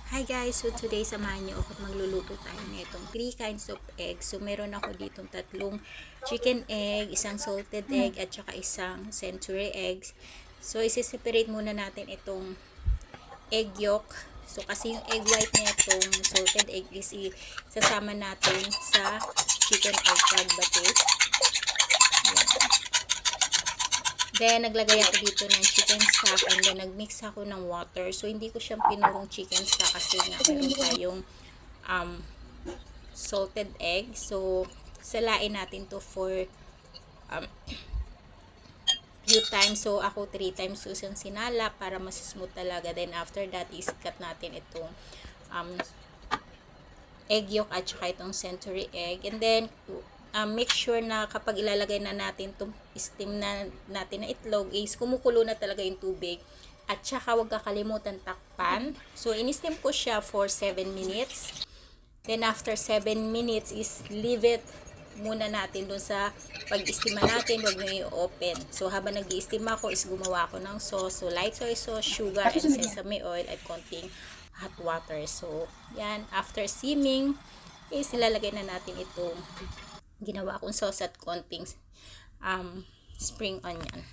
Hi guys! So today samahan niyo ako at magluluto tayo na itong 3 kinds of eggs. So meron ako ditong tatlong chicken egg, isang salted egg at saka isang century eggs. So isi-separate muna natin itong egg yolk. So kasi yung egg white na itong salted egg is isasama natin sa chicken egg pagbati. Then, naglagay ako dito ng chicken stock and then nagmix ako ng water. So, hindi ko siyang pinurong chicken stock kasi nga meron tayong salted egg. So, salain natin to for few times. So, ako 3 times ko siyang sinala para mas smooth talaga. Then, after that, isikat natin itong egg yolk at saka itong century egg. And then, make sure na kapag ilalagay na natin itong steam na natin na itlog is kumukulo na talaga yung tubig. At saka huwag kakalimutan takpan. So, in-steam ko siya for 7 minutes. Then, after 7 minutes is leave it muna natin dun sa pag-steama natin. Huwag nyo i-open. So, habang nag-i-steam ako is gumawa ako ng sauce. So, light soy sauce, sugar, and sesame oil at konting hot water. So, yan. After steaming is ilalagay na natin itong ginawa kong sauce at konting spring onion.